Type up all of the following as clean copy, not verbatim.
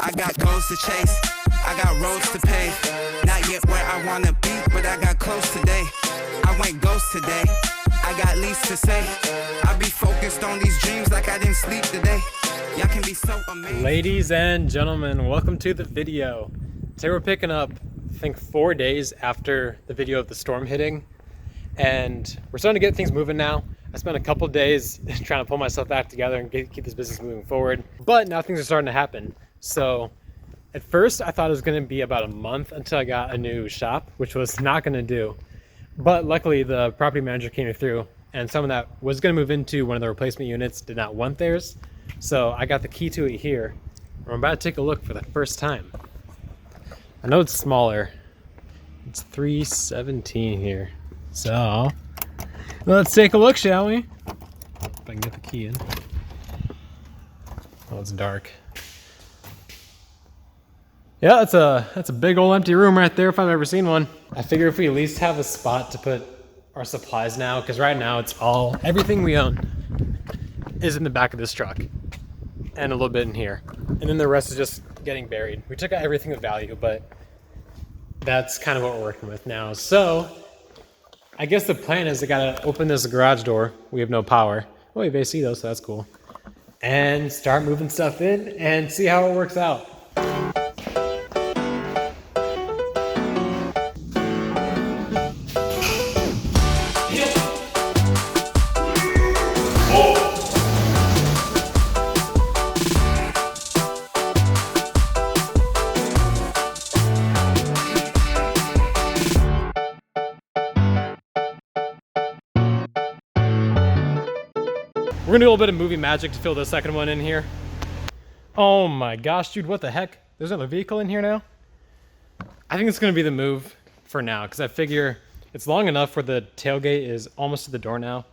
I got goals to chase, I got roads to pave. Not yet where I wanna be, but I got close today. I went ghost today, I got least to say. I be focused on these dreams like I didn't sleep today. Y'all can be so amazing. Ladies and gentlemen, welcome to the video. Today we're picking up, I think 4 days after the video of the storm hitting. And we're starting to get things moving now. I spent a couple days trying to pull myself back together and keep this business moving forward. But now things are starting to happen. So at first I thought it was gonna be about a month until I got a new shop, which was not gonna do. But luckily the property manager came through and someone that was gonna move into one of the replacement units did not want theirs. So I got the key to it here. I'm about to take a look for the first time. I know it's smaller. It's 317 here. So let's take a look, shall we? If I can get the key in. Oh, it's dark. Yeah, that's a big old empty room right there if I've ever seen one. I figure if we at least have a spot to put our supplies now, because right now it's everything we own is in the back of this truck and a little bit in here. And then the rest is just getting buried. We took out everything of value, but that's kind of what we're working with now. So I guess the plan is I gotta open this garage door. We have no power. Oh, we have AC though, so that's cool. And start moving stuff in and see how it works out. We're gonna do a little bit of movie magic to fill the second one in here. Oh my gosh, dude, what the heck? There's another vehicle in here now? I think it's gonna be the move for now, because I figure it's long enough where the tailgate is almost to the door now.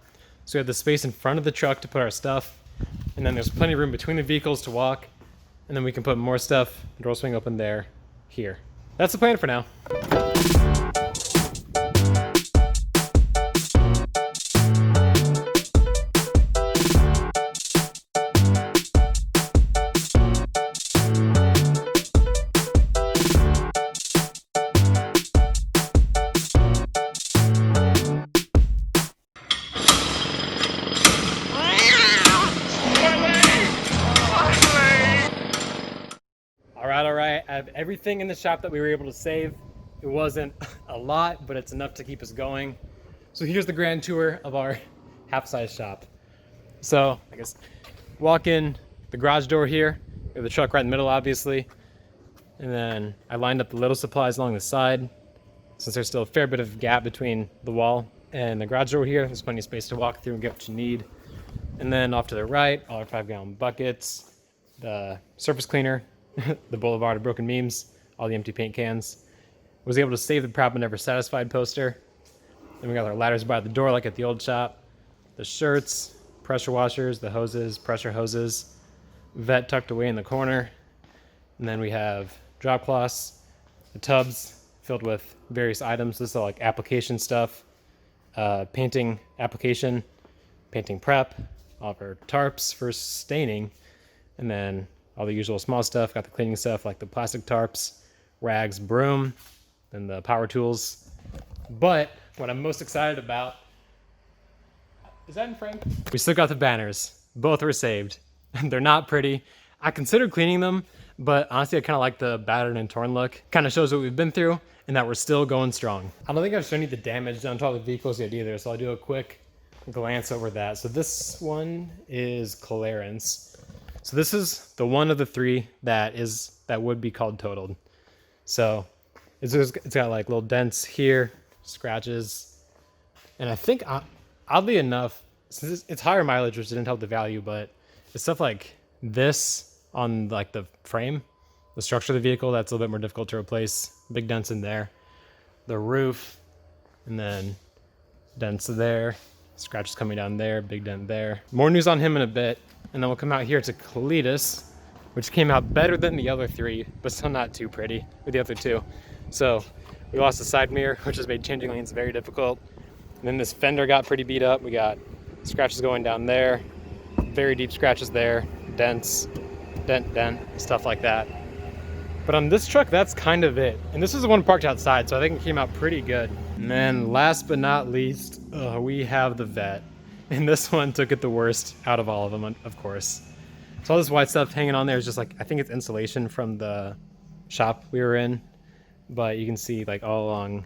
So we have the space in front of the truck to put our stuff, and then there's plenty of room between the vehicles to walk, and then we can put more stuff, door swing open there, here. That's the plan for now. All right, I have everything in the shop that we were able to save. It wasn't a lot, but it's enough to keep us going. So here's the grand tour of our half-size shop. So I guess walk in the garage door here. We have the truck right in the middle, obviously. And then I lined up the little supplies along the side, since there's still a fair bit of gap between the wall and the garage door here. There's plenty of space to walk through and get what you need. And then off to the right, all our 5-gallon buckets, the surface cleaner, the Boulevard of Broken Memes, all the empty paint cans. Was able to save the Proud but Never Satisfied poster. Then we got our ladders by the door like at the old shop. The shirts, pressure washers, the hoses, pressure hoses, vet tucked away in the corner. And then we have drop cloths, the tubs filled with various items. This is all like application stuff, painting application, painting prep, all of our tarps for staining, and then all the usual small stuff. Got the cleaning stuff like the plastic tarps, rags, broom, then the power tools. But what I'm most excited about, is that in frame? We still got the banners. Both were saved. They're not pretty. I considered cleaning them, but honestly I kind of like the battered and torn look. Kind of shows what we've been through and that we're still going strong. I don't think I've shown you the damage done to all the vehicles yet either, so I'll do a quick glance over that. So this one is clearance. So this is the one of the three that would be called totaled. So it's got like little dents here, scratches, and I think oddly enough, since it's higher mileage, which didn't help the value, but it's stuff like this on like the frame, the structure of the vehicle, that's a little bit more difficult to replace. Big dents in there, the roof, and then dents there, scratches coming down there, big dent there. More news on him in a bit. And then we'll come out here to Cletus, which came out better than the other three, but still not too pretty with the other two. So we lost the side mirror, which has made changing lanes very difficult. And then this fender got pretty beat up. We got scratches going down there, very deep scratches there, dents, dent, stuff like that. But on this truck, that's kind of it. And this is the one parked outside, so I think it came out pretty good. And then last but not least, we have the vet. And this one took it the worst out of all of them, of course. So all this white stuff hanging on there is just like, I think it's insulation from the shop we were in. But you can see like all along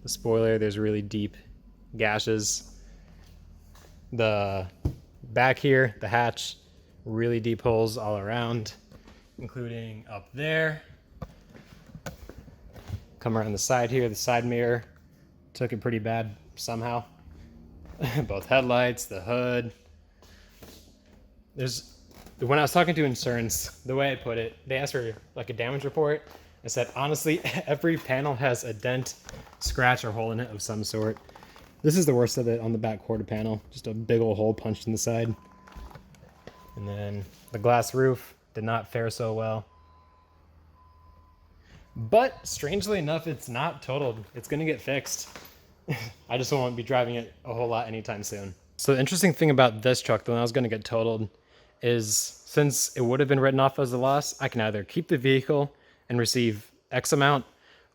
the spoiler, there's really deep gashes. The back here, the hatch, really deep holes all around, including up there. Come around the side here, the side mirror took it pretty bad somehow. Both headlights, the hood. When I was talking to insurance, the way I put it, they asked for like a damage report. I said, honestly, every panel has a dent, scratch, or hole in it of some sort. This is the worst of it on the back quarter panel. Just a big old hole punched in the side. And then the glass roof did not fare so well. But strangely enough, it's not totaled. It's gonna get fixed. I just won't be driving it a whole lot anytime soon. So the interesting thing about this truck, the one I was gonna get totaled, is since it would have been written off as a loss, I can either keep the vehicle and receive X amount,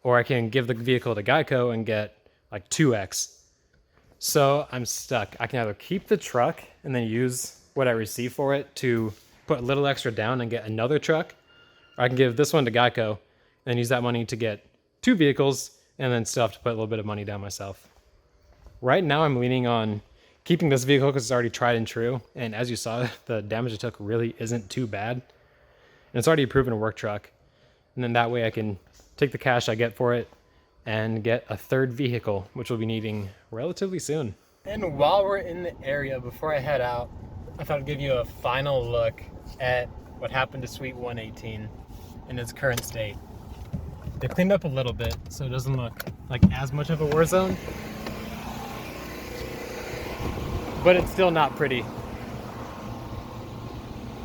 or I can give the vehicle to Geico and get like 2X. So I'm stuck. I can either keep the truck and then use what I receive for it to put a little extra down and get another truck, or I can give this one to Geico and use that money to get 2 vehicles and then still have to put a little bit of money down myself. Right now I'm leaning on keeping this vehicle because it's already tried and true. And as you saw, the damage it took really isn't too bad. And it's already a proven work truck. And then that way I can take the cash I get for it and get a third vehicle, which we'll be needing relatively soon. And while we're in the area, before I head out, I thought I'd give you a final look at what happened to Suite 118 in its current state. They cleaned up a little bit, so it doesn't look like as much of a war zone. But it's still not pretty.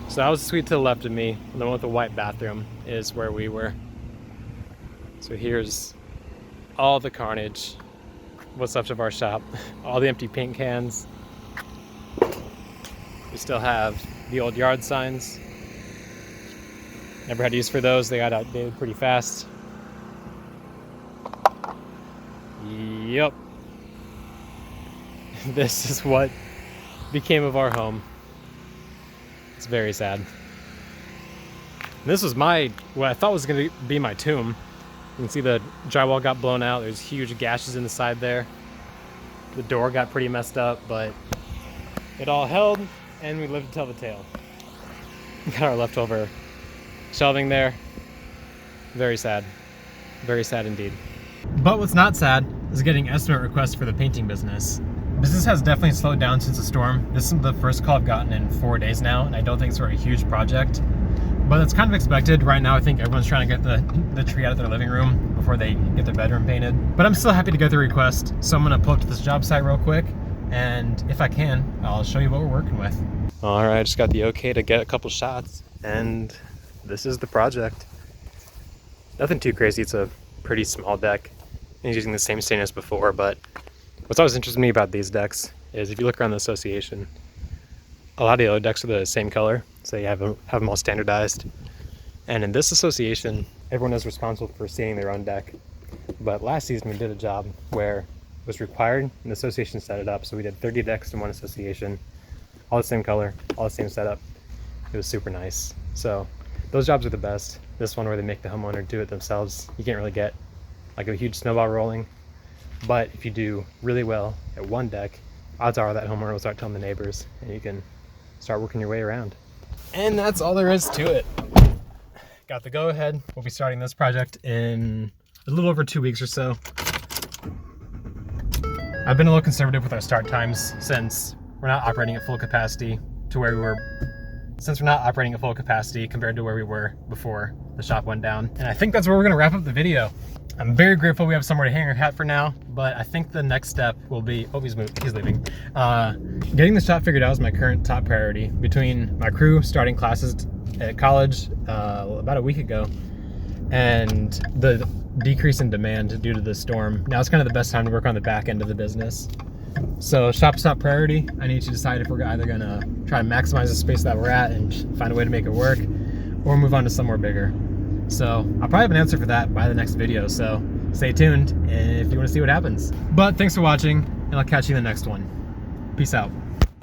So that was the suite to the left of me. And the one with the white bathroom is where we were. So here's all the carnage. What's left of our shop. All the empty paint cans. We still have the old yard signs. Never had use for those. They got outdated pretty fast. Yep. This is what became of our home. It's very sad. This was what I thought was going to be my tomb. You can see the drywall got blown out. There's huge gashes in the side there. The door got pretty messed up, but it all held and we lived to tell the tale. Got our leftover shelving there. Very sad. Very sad indeed. But what's not sad is getting estimate requests for the painting business. Business has definitely slowed down since the storm. This is the first call I've gotten in 4 days now, and I don't think it's for a huge project. But it's kind of expected. Right now I think everyone's trying to get the tree out of their living room before they get their bedroom painted. But I'm still happy to get the request, so I'm gonna pull up to this job site real quick, and if I can, I'll show you what we're working with. All right, I just got the okay to get a couple shots, and this is the project. Nothing too crazy, it's a pretty small deck. And using the same stain as before, but what's always interested me about these decks is if you look around the association, a lot of the other decks are the same color, so you have them all standardized. And in this association, everyone is responsible for staining their own deck. But last season we did a job where it was required and the association set it up, so we did 30 decks in one association, all the same color, all the same setup. It was super nice. So those jobs are the best. This one where they make the homeowner do it themselves, you can't really get like a huge snowball rolling. But if you do really well at one deck, odds are that homeowner will start telling the neighbors and you can start working your way around. And that's all there is to it. Got the go ahead. We'll be starting this project in a little over 2 weeks or so. I've been a little conservative with our start times since we're not operating at full capacity compared to where we were before the shop went down. And I think that's where we're gonna wrap up the video. I'm very grateful we have somewhere to hang our hat for now, but I think the next step will be, oh, he's leaving. Getting the shop figured out is my current top priority. Between my crew starting classes at college about a week ago and the decrease in demand due to the storm, now it's kind of the best time to work on the back end of the business. So shop's top priority. I need to decide if we're either gonna try to maximize the space that we're at and find a way to make it work, or move on to somewhere bigger. So I'll probably have an answer for that by the next video, so stay tuned if you want to see what happens. But thanks for watching, and I'll catch you in the next one. Peace out.